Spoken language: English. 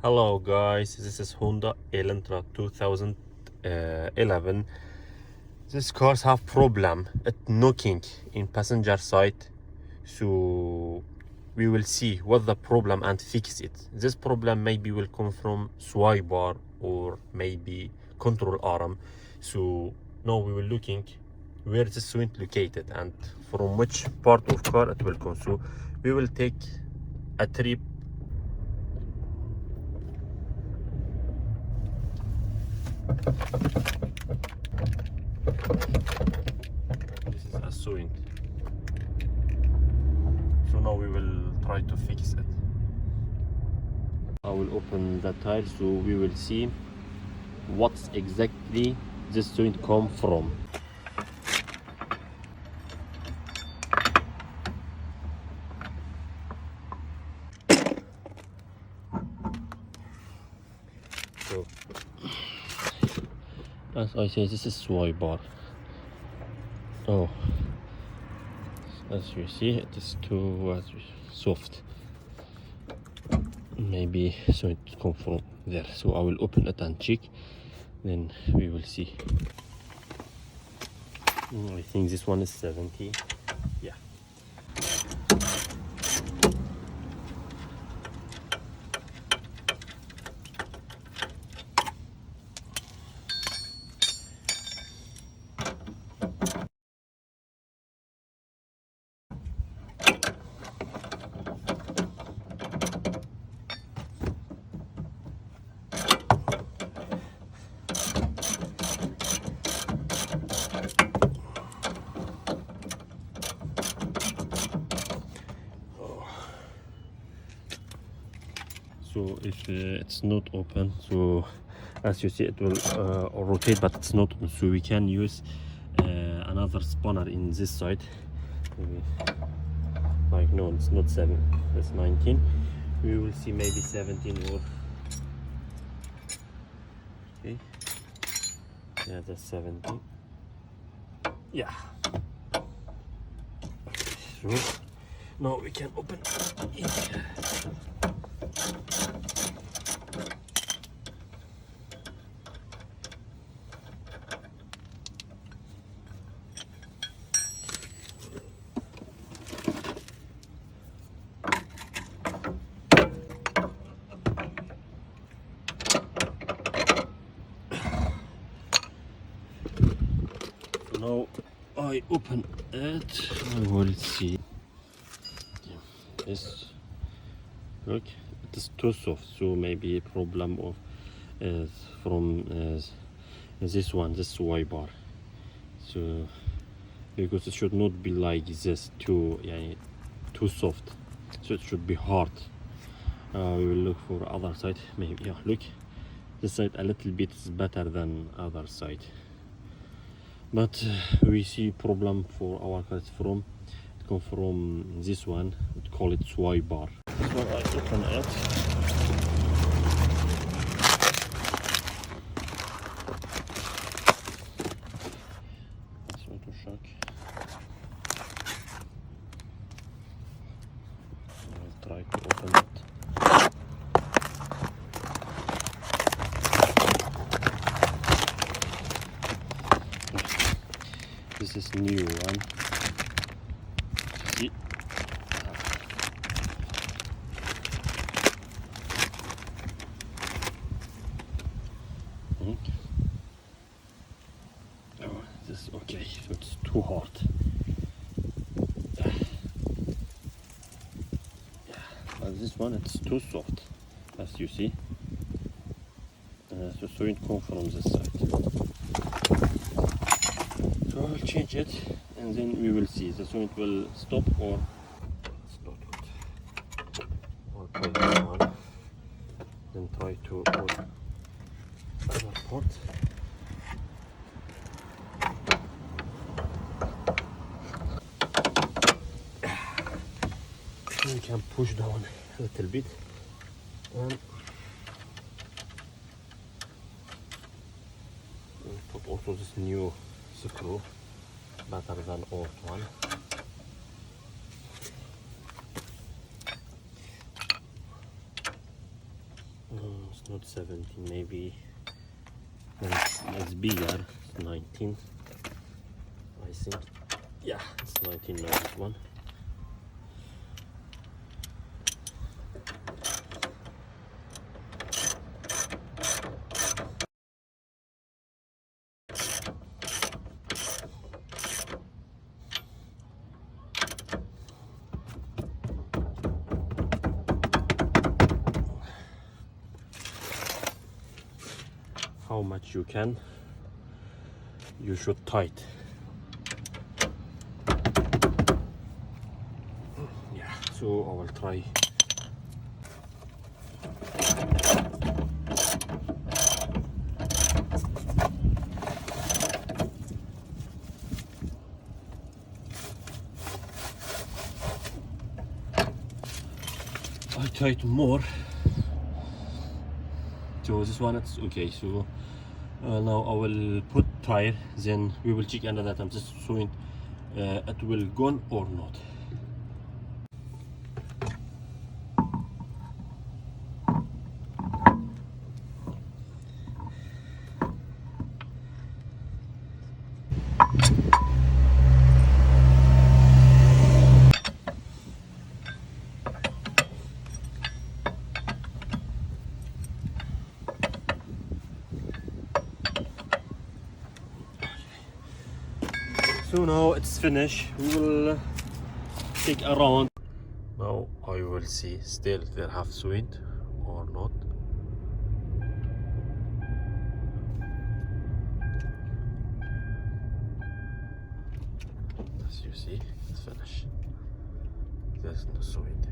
Hello guys, this is Hyundai Elantra 2011. This cars have problem at knocking in passenger side, so we will see what the problem and fix it. This problem maybe will come from swipe bar or maybe control arm. So now we will looking where this joint located and from which part of car it will come. So we will take a trip. This is a joint. So now we will try to fix it. I will open the tire so we will see what's exactly this joint come from. So as I say, this is swipe bar. Oh, as you see, it is too soft. Maybe so it come from there. So I will open it and check, then we will see. I think this one is 70. Yeah. So if it's not open, so as you see it will rotate, but it's not open, so we can use another spanner in this side. Maybe, like, no, it's not 7, it's 19. We will see maybe 17 or okay, yeah, that's 17. Yeah. So now we can open it. Now I open it, I will see. Yes, look, it is too soft, so maybe a problem of from this one, this swipe bar. So because it should not be like this, too soft, so it should be hard. We will look for other side, maybe. Yeah, look, this side a little bit is better than other side, but we see problem for our car from it come from this one. We call it swipe bar. So I open it. It's auto shock. I'll try to open it. This is new one. See? Oh, this is okay. So it's too hard. But this one, it's too soft, as you see. So it comes from this side. So I'll change it, and then we will see. So it will stop or stop it. I'll try this one. Then try to open other port. We can push down a little bit, and we'll put also this new screw, better than old one. 17 maybe. And it's bigger, it's 19 I think. Yeah, it's 19 now, this one. How much you can, you should tight. Yeah, so I will try. I tight more. So this one it's okay. So now I will put tire, then we will check another time this joint it will gone or not. So now it's finished. We will take around. Now I will see still they have joint or not. As you see, it's finished. There's no joint.